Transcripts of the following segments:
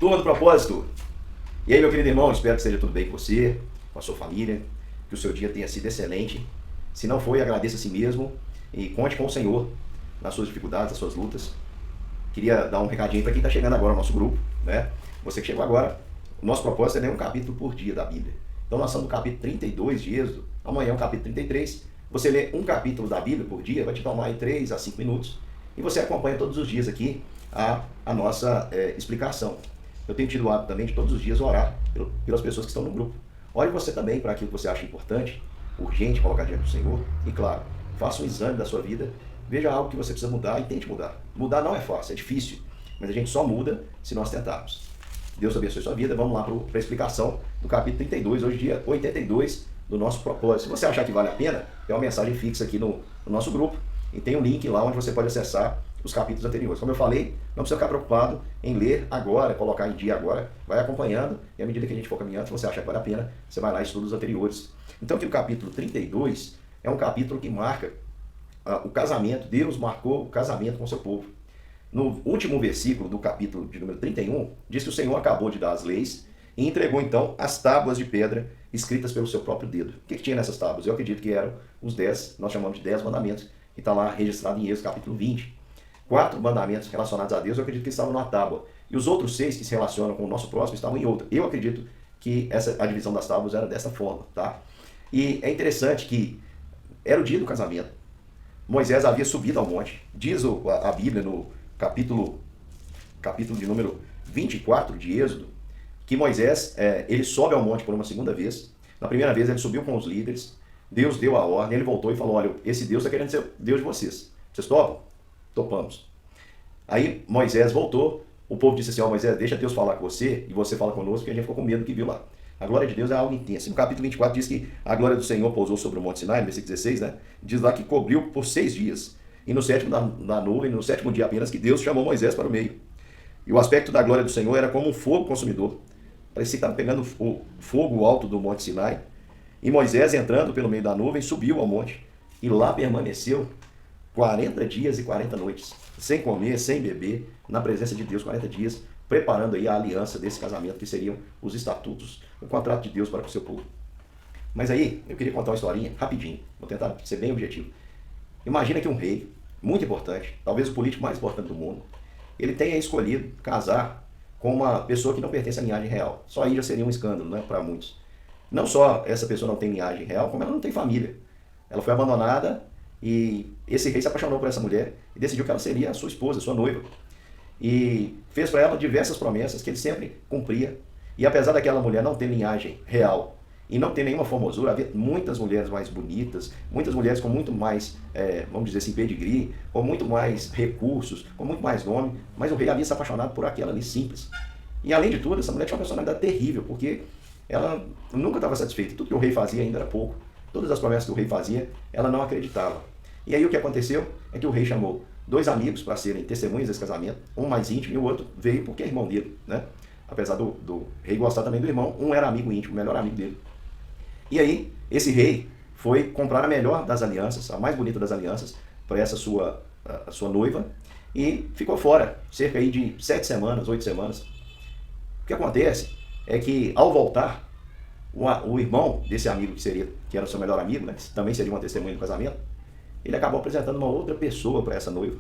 Turma do Propósito. E aí, meu querido irmão, espero que esteja tudo bem com você, com a sua família, que o seu dia tenha sido excelente. Se não foi, agradeça a si mesmo e conte com o Senhor nas suas dificuldades, nas suas lutas. Queria dar um recadinho para quem está chegando agora no nosso grupo, né? Você que chegou agora, o nosso propósito é ler um capítulo por dia da Bíblia. Então nós estamos no capítulo 32 de Êxodo, amanhã é o capítulo 33. Você lê um capítulo da Bíblia por dia, vai te tomar aí 3 a 5 minutos. E você acompanha todos os dias aqui a nossa explicação. Eu tenho tido o hábito também de todos os dias orar pelas pessoas que estão no grupo. Ore você também para aquilo que você acha importante, urgente, colocar diante do Senhor. E claro, faça um exame da sua vida, veja algo que você precisa mudar e tente mudar. Mudar não é fácil, é difícil, mas a gente só muda se nós tentarmos. Deus abençoe sua vida. Vamos lá para a explicação do capítulo 32, hoje dia 82 do nosso propósito. Se você achar que vale a pena, tem uma mensagem fixa aqui no nosso grupo e tem um link lá onde você pode acessar os capítulos anteriores. Como eu falei, não precisa ficar preocupado em ler agora, colocar em dia agora, vai acompanhando e à medida que a gente for caminhando, se você achar que vale a pena, você vai lá e estuda os anteriores. Então aqui o capítulo 32 é um capítulo que marca o casamento. Deus marcou o casamento com o seu povo. No último versículo do capítulo de número 31, diz que o Senhor acabou de dar as leis e entregou então as tábuas de pedra escritas pelo seu próprio dedo. O que tinha nessas tábuas? Eu acredito que eram os 10, nós chamamos de 10 mandamentos, que está lá registrado em Êxodo capítulo 20. 4 mandamentos relacionados a Deus, eu acredito que estavam numa tábua. E os outros 6 que se relacionam com o nosso próximo estavam em outra. Eu acredito que a divisão das tábuas era dessa forma, tá? E é interessante que era o dia do casamento. Moisés havia subido ao monte. Diz a Bíblia no capítulo de número 24 de Êxodo, que Moisés, ele sobe ao monte por uma segunda vez. Na primeira vez ele subiu com os líderes, Deus deu a ordem, ele voltou e falou, olha, esse Deus está querendo ser Deus de vocês. Vocês topam? Topamos. Aí Moisés voltou, o povo disse assim, Moisés, deixa Deus falar com você e você fala conosco, porque a gente ficou com medo do que viu lá. A glória de Deus é algo intenso. No capítulo 24 diz que a glória do Senhor pousou sobre o Monte Sinai, no versículo 16, né? Diz lá que cobriu por 6 dias. E no sétimo da nuvem, no sétimo dia apenas, que Deus chamou Moisés para o meio. E o aspecto da glória do Senhor era como um fogo consumidor. Parecia que estava pegando o fogo alto do Monte Sinai. E Moisés, entrando pelo meio da nuvem, subiu ao monte. E lá permaneceu 40 dias e 40 noites, sem comer, sem beber, na presença de Deus 40 dias, preparando aí a aliança desse casamento, que seriam os estatutos, o contrato de Deus para com o seu povo. Mas aí, eu queria contar uma historinha, rapidinho, vou tentar ser bem objetivo. Imagina que um rei, muito importante, talvez o político mais importante do mundo, ele tenha escolhido casar com uma pessoa que não pertence à linhagem real. Só aí já seria um escândalo, né, para muitos. Não só essa pessoa não tem linhagem real, como ela não tem família. Ela foi abandonada e esse rei se apaixonou por essa mulher e decidiu que ela seria a sua esposa, a sua noiva. E fez para ela diversas promessas que ele sempre cumpria. E apesar daquela mulher não ter linhagem real e não ter nenhuma formosura, havia muitas mulheres mais bonitas, muitas mulheres com muito mais, vamos dizer assim, pedigree, com muito mais recursos, com muito mais nome, mas o rei havia se apaixonado por aquela ali simples. E além de tudo, essa mulher tinha uma personalidade terrível, porque ela nunca estava satisfeita. Tudo que o rei fazia ainda era pouco. Todas as promessas que o rei fazia, ela não acreditava. E aí o que aconteceu é que o rei chamou 2 amigos para serem testemunhas desse casamento, um mais íntimo e o outro veio porque é irmão dele, né? Apesar do rei gostar também do irmão, um era amigo íntimo, o melhor amigo dele. E aí, esse rei foi comprar a melhor das alianças, a mais bonita das alianças, para essa sua noiva, e ficou fora, cerca aí de 7 semanas, 8 semanas. O que acontece é que, ao voltar, o irmão desse amigo que era o seu melhor amigo, né, que também seria uma testemunha do casamento, ele acabou apresentando uma outra pessoa para essa noiva,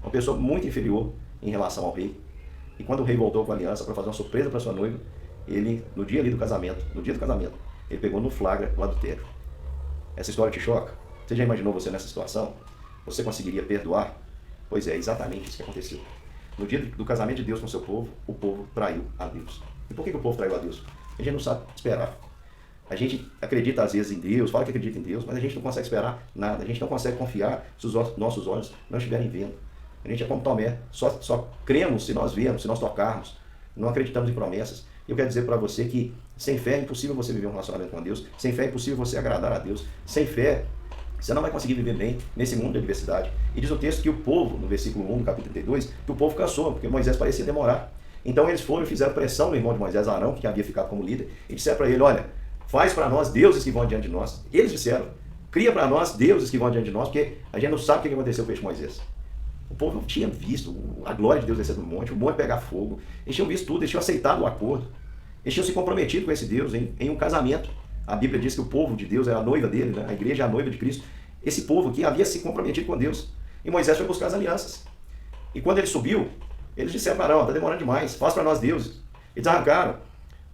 uma pessoa muito inferior em relação ao rei. E quando o rei voltou com a aliança para fazer uma surpresa para sua noiva, ele, no dia do casamento, ele pegou no flagra o adultério. Essa história te choca? Você já imaginou você nessa situação? Você conseguiria perdoar? Pois é, exatamente isso que aconteceu. No dia do casamento de Deus com o seu povo, o povo traiu a Deus. E por que o povo traiu a Deus? A gente não sabe esperar. A gente acredita às vezes em Deus, fala que acredita em Deus, mas a gente não consegue esperar nada. A gente não consegue confiar se os nossos olhos não estiverem vendo. A gente é como Tomé, só cremos se nós vemos, se nós tocarmos. Não acreditamos em promessas. Eu quero dizer para você que sem fé é impossível você viver um relacionamento com Deus. Sem fé é impossível você agradar a Deus. Sem fé, você não vai conseguir viver bem nesse mundo de adversidade. E diz o texto que o povo, no versículo 1 do capítulo 32, que o povo cansou, porque Moisés parecia demorar. Então eles foram e fizeram pressão no irmão de Moisés, Arão, que havia ficado como líder, e disseram para ele, olha, faz para nós deuses que vão diante de nós. Eles disseram, cria para nós deuses que vão diante de nós, porque a gente não sabe o que aconteceu com este Moisés. O povo tinha visto a glória de Deus descer do monte, o monte pegar fogo. Eles tinham visto tudo, eles tinham aceitado o acordo. Eles tinham se comprometido com esse Deus em um casamento. A Bíblia diz que o povo de Deus é a noiva dele, né? A igreja é a noiva de Cristo. Esse povo aqui havia se comprometido com Deus. E Moisés foi buscar as alianças. E quando ele subiu, eles disseram para Arão, está demorando demais, faz para nós deuses. Eles arrancaram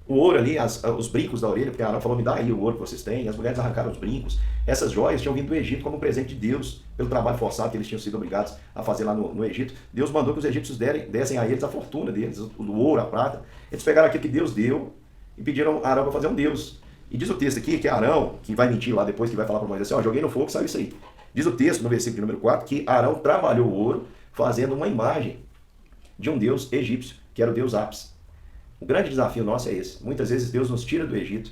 o ouro ali, os brincos da orelha, porque Arão falou, me dá aí o ouro que vocês têm. E as mulheres arrancaram os brincos. Essas joias tinham vindo do Egito como um presente de Deus, pelo trabalho forçado que eles tinham sido obrigados a fazer lá no Egito. Deus mandou que os egípcios dessem a eles a fortuna deles, o ouro, a prata. Eles pegaram aquilo que Deus deu e pediram a Arão para fazer um Deus. E diz o texto aqui que Arão, que vai mentir lá depois, que vai falar para Moisés assim, ó, joguei no fogo e saiu isso aí. Diz o texto, no versículo número 4, que Arão trabalhou o ouro fazendo uma imagem de um deus egípcio, que era o deus Apis. O grande desafio nosso é esse. Muitas vezes Deus nos tira do Egito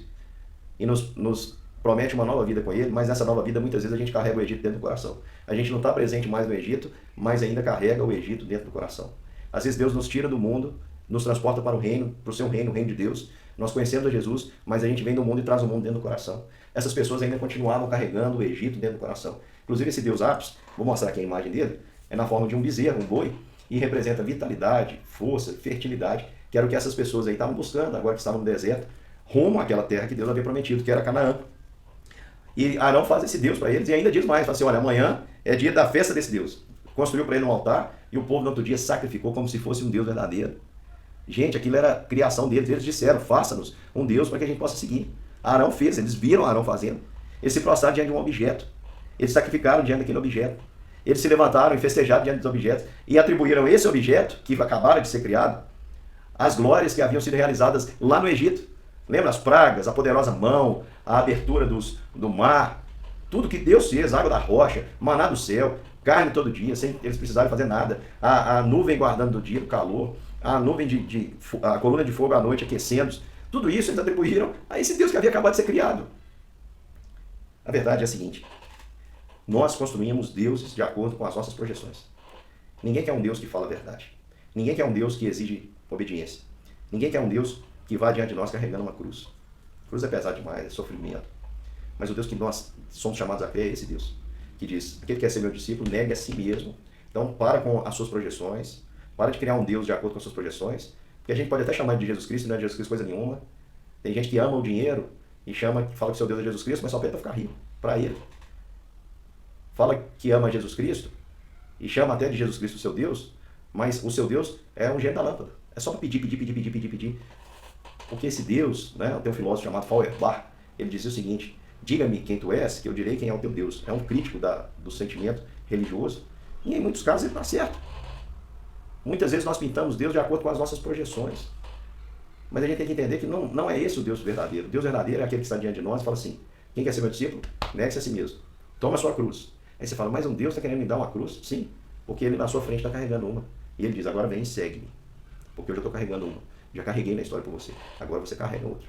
e nos promete uma nova vida com ele, mas nessa nova vida muitas vezes a gente carrega o Egito dentro do coração. A gente não está presente mais no Egito, mas ainda carrega o Egito dentro do coração. Às vezes Deus nos tira do mundo, nos transporta para o reino, para o seu reino, o reino de Deus. Nós conhecemos a Jesus, mas a gente vem do mundo e traz o mundo dentro do coração. Essas pessoas ainda continuavam carregando o Egito dentro do coração. Inclusive esse deus Apis, vou mostrar aqui a imagem dele, é na forma de um bezerro, um boi, e representa vitalidade, força, fertilidade, que era o que essas pessoas aí estavam buscando, agora que estavam no deserto, rumo àquela terra que Deus havia prometido, que era Canaã. E Arão faz esse Deus para eles e ainda diz mais, fala assim, olha, amanhã é dia da festa desse Deus. Construiu para ele um altar e o povo no outro dia sacrificou como se fosse um Deus verdadeiro. Gente, aquilo era a criação deles, eles disseram, faça-nos um Deus para que a gente possa seguir. Arão fez, eles viram Arão fazendo. Eles se prostraram diante de um objeto. Eles sacrificaram diante daquele objeto. Eles se levantaram e festejaram diante dos objetos e atribuíram esse objeto, que acabara de ser criado, as glórias que haviam sido realizadas lá no Egito. Lembra as pragas, a poderosa mão, a abertura do mar, tudo que Deus fez, água da rocha, maná do céu, carne todo dia, sem eles precisarem fazer nada, a nuvem guardando do dia, do calor, a nuvem a coluna de fogo à noite aquecendo, tudo isso eles atribuíram a esse Deus que havia acabado de ser criado. A verdade é a seguinte, nós construímos deuses de acordo com as nossas projeções. Ninguém quer um Deus que fala a verdade. Ninguém quer um Deus que exige obediência. Ninguém quer um Deus que vá diante de nós carregando uma cruz. A cruz é pesada demais, é sofrimento. Mas o Deus que nós somos chamados a crer é esse Deus, que diz, aquele que quer ser meu discípulo, negue a si mesmo. Então, para com as suas projeções, para de criar um Deus de acordo com as suas projeções, porque a gente pode até chamar de Jesus Cristo, não é de Jesus Cristo coisa nenhuma. Tem gente que ama o dinheiro e fala que seu Deus é Jesus Cristo, mas só para ficar rico, para ele. Fala que ama Jesus Cristo e chama até de Jesus Cristo o seu Deus, mas o seu Deus é um gênio da lâmpada. É só para pedir. Porque esse Deus, né, tem um filósofo chamado Feuerbach, ele dizia o seguinte, diga-me quem tu és, que eu direi quem é o teu Deus. É um crítico do sentimento religioso. E em muitos casos ele está certo. Muitas vezes nós pintamos Deus de acordo com as nossas projeções. Mas a gente tem que entender que não é esse o Deus verdadeiro. O Deus verdadeiro é aquele que está diante de nós e fala assim, quem quer ser meu discípulo? Negue-se a si mesmo. Toma a sua cruz. Aí você fala, mas um Deus está querendo me dar uma cruz? Sim, porque ele na sua frente está carregando uma. E ele diz, agora vem e segue-me. Porque eu já estou carregando uma. Já carreguei na história por você. Agora você carrega outra.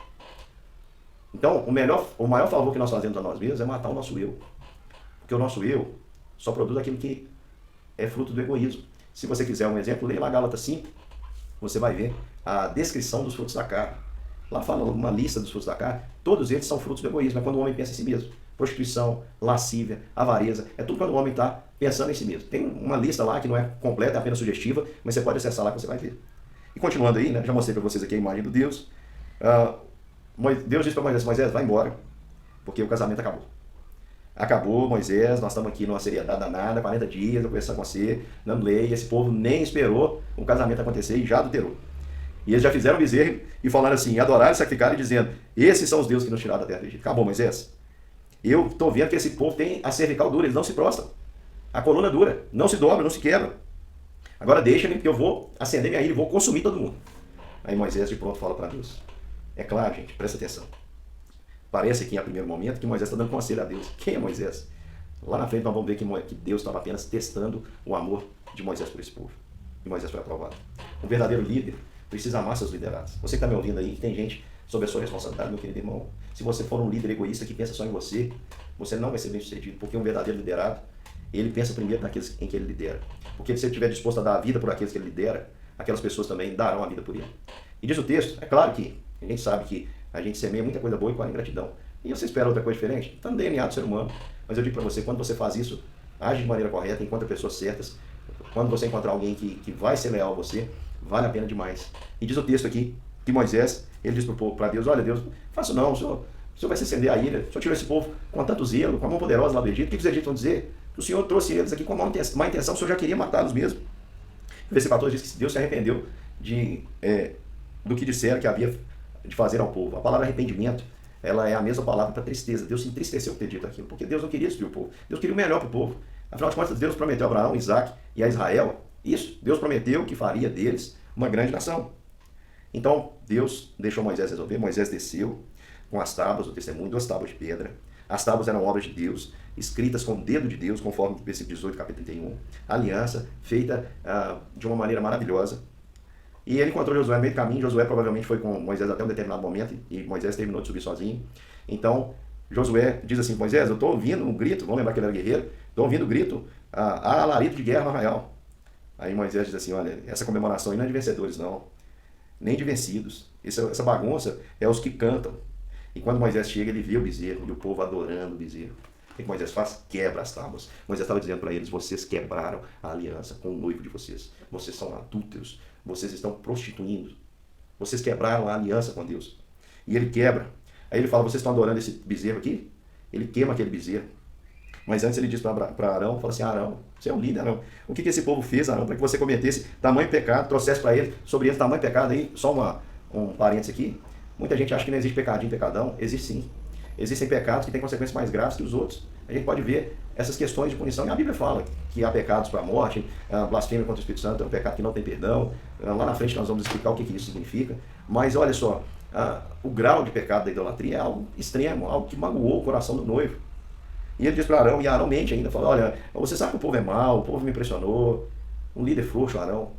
Então, o maior favor que nós fazemos a nós mesmos é matar o nosso eu. Porque o nosso eu só produz aquilo que é fruto do egoísmo. Se você quiser um exemplo, leia lá Gálatas 5. Você vai ver a descrição dos frutos da carne. Lá fala uma lista dos frutos da carne. Todos eles são frutos do egoísmo. É quando o homem pensa em si mesmo. Prostituição, lascívia, avareza. É tudo quando o homem está pensando em si mesmo. Tem uma lista lá que não é completa, é apenas sugestiva, mas você pode acessar lá que você vai ver. E continuando aí, né, já mostrei para vocês aqui a imagem do Deus. Deus disse para Moisés, Moisés, vai embora, porque o casamento acabou. Acabou, Moisés, nós estamos aqui numa seriedade danada, 40 dias, eu conversando com você, dando lei, esse povo nem esperou o casamento acontecer e já adulterou. E eles já fizeram bezerro e falaram assim, adoraram, sacrificaram e dizendo, esses são os deuses que nos tiraram da terra do Egito. Acabou, Moisés. Eu estou vendo que esse povo tem a cervical dura, eles não se prostram. A coluna dura, não se dobra, não se quebra. Agora deixa-me que eu vou acender minha ira e vou consumir todo mundo. Aí Moisés de pronto fala para Deus. É claro, gente, presta atenção. Parece aqui, a primeiro momento, que Moisés está dando conselho a Deus. Quem é Moisés? Lá na frente nós vamos ver que Deus estava apenas testando o amor de Moisés por esse povo. E Moisés foi aprovado. Um verdadeiro líder precisa amar seus liderados. Você que está me ouvindo aí, que tem gente sob a sua responsabilidade, meu querido irmão. Se você for um líder egoísta que pensa só em você, você não vai ser bem sucedido, porque um verdadeiro liderado, ele pensa primeiro naqueles em que ele lidera. Porque se ele estiver disposto a dar a vida por aqueles que ele lidera, aquelas pessoas também darão a vida por ele. E diz o texto, é claro que a gente sabe que a gente semeia muita coisa boa e colhe ingratidão. E você espera outra coisa diferente? Está no DNA do ser humano. Mas eu digo para você, quando você faz isso, age de maneira correta, encontra pessoas certas, quando você encontrar alguém que vai ser leal a você, vale a pena demais. E diz o texto aqui que Moisés, ele diz para Deus, olha Deus, faça não, o senhor vai se acender a ira, o senhor tirou esse povo com tanto zelo, com a mão poderosa lá do Egito, o que os egípcios vão dizer? Que o senhor trouxe eles aqui com má intenção, o senhor já queria matá-los mesmo. O versículo 14 diz que Deus se arrependeu do que disseram que havia de fazer ao povo. A palavra arrependimento, ela é a mesma palavra para tristeza. Deus se entristeceu por ter dito aquilo, porque Deus não queria destruir o povo. Deus queria o melhor para o povo. Afinal de contas, Deus prometeu a Abraão, Isaac e a Israel isso. Deus prometeu que faria deles uma grande nação. Então, Deus deixou Moisés resolver. Moisés desceu com as tábuas do testemunho, 2 tábuas de pedra. As tábuas eram obras de Deus, escritas com o dedo de Deus, conforme o versículo 18, capítulo 31. Aliança feita de uma maneira maravilhosa. E ele encontrou Josué no meio do caminho. Josué provavelmente foi com Moisés até um determinado momento, e Moisés terminou de subir sozinho. Então, Josué diz assim, Moisés, eu estou ouvindo um grito, vamos lembrar que ele era guerreiro, estou ouvindo o grito, há alarido de guerra no arraial. Aí Moisés diz assim, olha, essa comemoração aí não é de vencedores não, nem de vencidos. Essa bagunça é os que cantam. E quando Moisés chega, ele vê o bezerro, e o povo adorando o bezerro. O que Moisés faz? Quebra as tábuas. Moisés estava dizendo para eles, vocês quebraram a aliança com o noivo de vocês. Vocês são adúlteros. Vocês estão prostituindo. Vocês quebraram a aliança com Deus. E ele quebra. Aí ele fala, vocês estão adorando esse bezerro aqui? Ele queima aquele bezerro. Mas antes ele diz para Arão, fala assim, Arão, você é um líder, Arão. O que esse povo fez, Arão, para que você cometesse tamanho pecado, trouxesse para ele, sobre ele tamanho pecado aí, só um parênteses aqui. Muita gente acha que não existe pecadinho, pecadão. Existe sim. Existem pecados que têm consequências mais graves que os outros. A gente pode ver essas questões de punição. E a Bíblia fala que há pecados para a morte, blasfêmia contra o Espírito Santo é um pecado que não tem perdão. Lá na frente nós vamos explicar o que isso significa. Mas olha só, o grau de pecado da idolatria é algo extremo, algo que magoou o coração do noivo. E ele diz para Arão, e Arão mente ainda, fala, olha, você sabe que o povo é mau, o povo me impressionou. Um líder frouxo, Arão.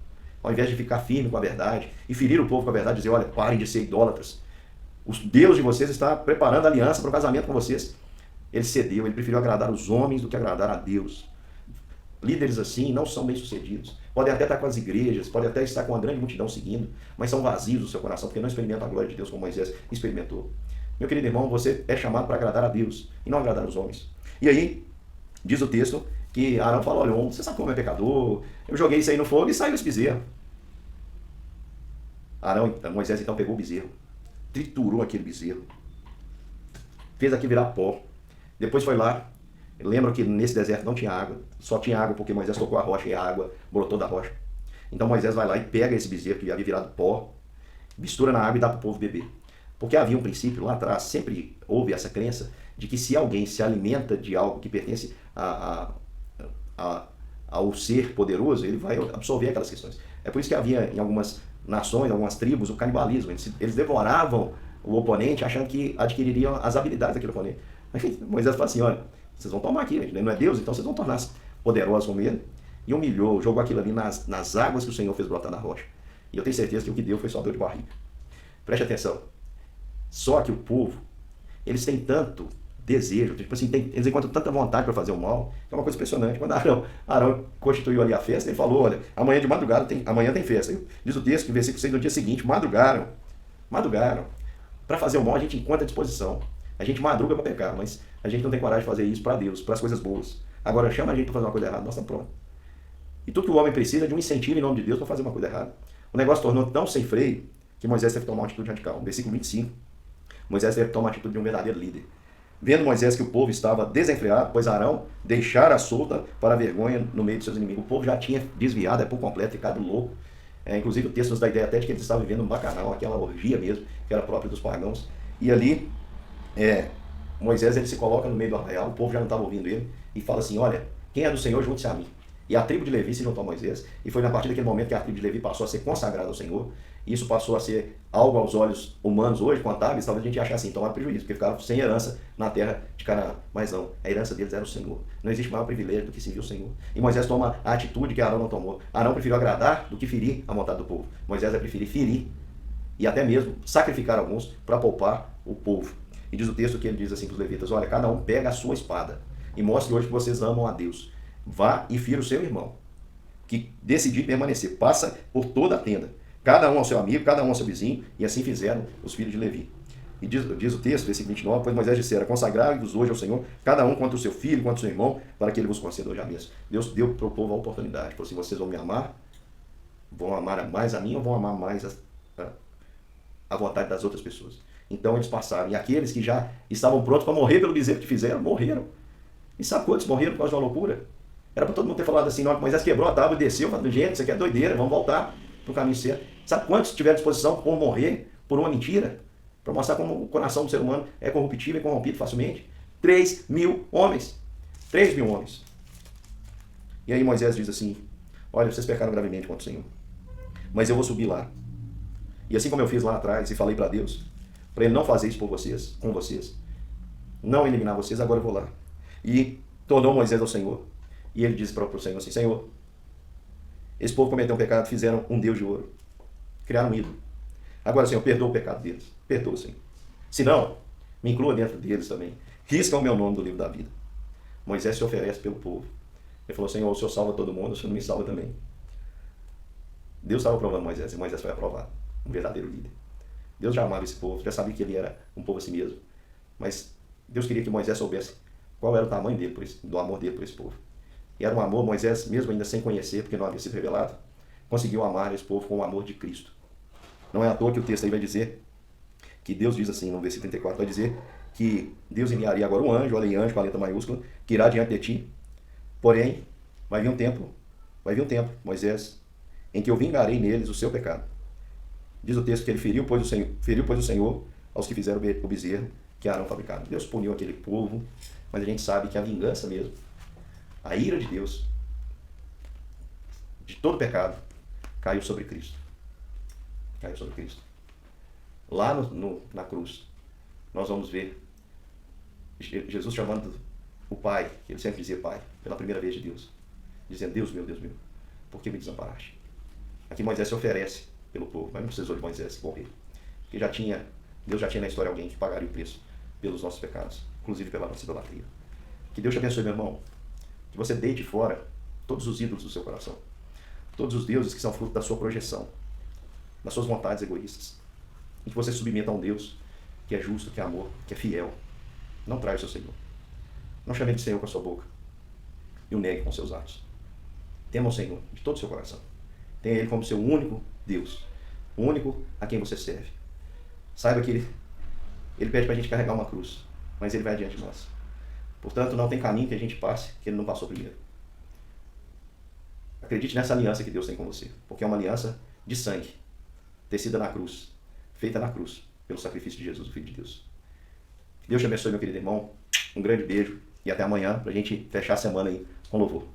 Ao invés de ficar firme com a verdade e ferir o povo com a verdade, dizer, olha, parem de ser idólatras. O Deus de vocês está preparando a aliança para o casamento com vocês. Ele cedeu, ele preferiu agradar os homens do que agradar a Deus. Líderes assim não são bem-sucedidos. Podem até estar com as igrejas, podem até estar com uma grande multidão seguindo, mas são vazios do seu coração, porque não experimentam a glória de Deus como Moisés experimentou. Meu querido irmão, você é chamado para agradar a Deus e não agradar os homens. E aí, diz o texto que Arão falou, olha, você sabe como é pecador, eu joguei isso aí no fogo e saiu esse bezerro. Moisés então pegou o bezerro, triturou aquele bezerro, fez aquilo virar pó. Depois foi lá, lembra que nesse deserto não tinha água, só tinha água porque Moisés tocou a rocha e a água brotou da rocha. Então Moisés vai lá e pega esse bezerro que havia virado pó, mistura na água e dá para o povo beber. Porque havia um princípio lá atrás, sempre houve essa crença de que se alguém se alimenta de algo que pertence ao ser poderoso, ele vai absorver aquelas questões. É por isso que havia em algumas nações, em algumas tribos, o canibalismo. Eles devoravam o oponente achando que adquiririam as habilidades daquele oponente. Enfim, Moisés fala assim, olha, vocês vão tomar aqui, ele não é Deus, então vocês vão tornar-se poderosos com ele. E humilhou, jogou aquilo ali nas águas que o Senhor fez brotar da rocha. E eu tenho certeza que o que deu foi só dor de barriga. Preste atenção. Só que o povo, eles têm tanto desejo, tipo assim, eles encontram tanta vontade para fazer o mal, que é uma coisa impressionante. Quando Arão constituiu ali a festa, ele falou, olha, amanhã de madrugada amanhã tem festa. Diz o texto que versículo 6, no dia seguinte, madrugaram. Para fazer o mal a gente encontra a disposição. A gente madruga para pecar, mas a gente não tem coragem de fazer isso para Deus, para as coisas boas. Agora chama a gente para fazer uma coisa errada, nós estamos prontos. E tudo que o homem precisa é de um incentivo em nome de Deus para fazer uma coisa errada. O negócio tornou tão sem freio que Moisés teve que tomar uma atitude radical. Versículo 25, Moisés teve que tomar a atitude de um verdadeiro líder. Vendo Moisés que o povo estava desenfreado, pois Arão deixara solta para a vergonha no meio de seus inimigos. O povo já tinha desviado, por completo, ficado louco. Inclusive o texto nos dá a ideia até de que eles estavam vivendo um bacanal, aquela orgia mesmo, que era própria dos pagãos. E ali, Moisés ele se coloca no meio do arraial, o povo já não estava ouvindo ele, e fala assim, olha, quem é do Senhor, junte-se a mim. E a tribo de Levi se juntou a Moisés, e foi a partir daquele momento que a tribo de Levi passou a ser consagrada ao Senhor. E isso passou a ser algo aos olhos humanos hoje, contábeis, talvez a gente achasse assim, tomar prejuízo, porque ficaram sem herança na terra de Canaã. Mas não, a herança deles era o Senhor. Não existe maior privilégio do que servir o Senhor. E Moisés toma a atitude que Arão não tomou. Arão preferiu agradar do que ferir a vontade do povo. Moisés vai preferir ferir e até mesmo sacrificar alguns para poupar o povo. E diz o texto que ele diz assim para os levitas, olha, cada um pega a sua espada e mostre hoje que vocês amam a Deus. Vá e fira o seu irmão, que decidir permanecer. Passa por toda a tenda. Cada um ao seu amigo, cada um ao seu vizinho, e assim fizeram os filhos de Levi. E diz o texto, versículo 29, pois Moisés dissera, consagrai-vos hoje ao Senhor, cada um contra o seu filho, contra o seu irmão, para que ele vos conceda hoje a bênção. Deus deu para o povo a oportunidade. Falou assim, vocês vão me amar, vão amar mais a mim ou vão amar mais a vontade das outras pessoas? Então eles passaram. E aqueles que já estavam prontos para morrer pelo bezerro que fizeram, morreram. E sabe quantos morreram por causa de uma loucura? Era para todo mundo ter falado assim, na hora que Moisés quebrou a tábua e desceu, falando, gente, isso aqui é doideira, vamos voltar para o caminho certo. Sabe quantos tiveram disposição por morrer por uma mentira? Para mostrar como o coração do ser humano é corruptível e corrompido facilmente. 3.000 homens. 3.000 homens. E aí Moisés diz assim, olha, vocês pecaram gravemente contra o Senhor, mas eu vou subir lá. E assim como eu fiz lá atrás e falei para Deus, para Ele não fazer isso por vocês, com vocês, não eliminar vocês, agora eu vou lá. E tornou Moisés ao Senhor. E ele disse para o Senhor assim, Senhor, esse povo cometeu um pecado, fizeram um Deus de ouro. Criaram um ídolo. Agora, Senhor, perdoa o pecado deles. Perdoa, Senhor. Se não, me inclua dentro deles também. Risca o meu nome do livro da vida. Moisés se oferece pelo povo. Ele falou, Senhor, o Senhor salva todo mundo, o Senhor não me salva também. Deus estava aprovando Moisés, e Moisés foi aprovado. Um verdadeiro líder. Deus já amava esse povo, já sabia que ele era um povo a si mesmo. Mas Deus queria que Moisés soubesse qual era o tamanho dele, do amor dele por esse povo. E era um amor, Moisés, mesmo ainda sem conhecer, porque não havia sido revelado, conseguiu amar esse povo com o amor de Cristo. Não é à toa que o texto aí vai dizer, que Deus diz assim, no versículo 34, vai dizer que Deus enviaria agora um anjo, olha aí, anjo com a letra maiúscula, que irá diante de ti. Porém, vai vir um tempo, Moisés, em que eu vingarei neles o seu pecado. Diz o texto que ele feriu, pois o Senhor aos que fizeram o bezerro que Arão fabricava. Deus puniu aquele povo, mas a gente sabe que a vingança mesmo, a ira de Deus, de todo pecado, caiu sobre Cristo. Caiu sobre Cristo. Lá na cruz, nós vamos ver Jesus chamando o Pai, que ele sempre dizia Pai, pela primeira vez de Deus, dizendo, Deus meu, por que me desamparaste? Aqui Moisés se oferece pelo povo, mas não precisou de Moisés morrer, porque Deus já tinha na história alguém que pagaria o preço pelos nossos pecados, inclusive pela nossa idolatria. Que Deus te abençoe, meu irmão, que você deite fora todos os ídolos do seu coração, todos os deuses que são fruto da sua projeção, das suas vontades egoístas, e que você submeta a um Deus que é justo, que é amor, que é fiel. Não trai o seu Senhor. Não chame de Senhor com a sua boca e o negue com seus atos. Tema o Senhor de todo o seu coração. Tenha Ele como seu único Deus, o único a quem você serve. Saiba que Ele pede para a gente carregar uma cruz, mas Ele vai adiante de nós. Portanto, não tem caminho que a gente passe que Ele não passou primeiro. Acredite nessa aliança que Deus tem com você, porque é uma aliança de sangue, tecida na cruz, feita na cruz, pelo sacrifício de Jesus, o Filho de Deus. Deus te abençoe, meu querido irmão. Um grande beijo e até amanhã para a gente fechar a semana aí com louvor.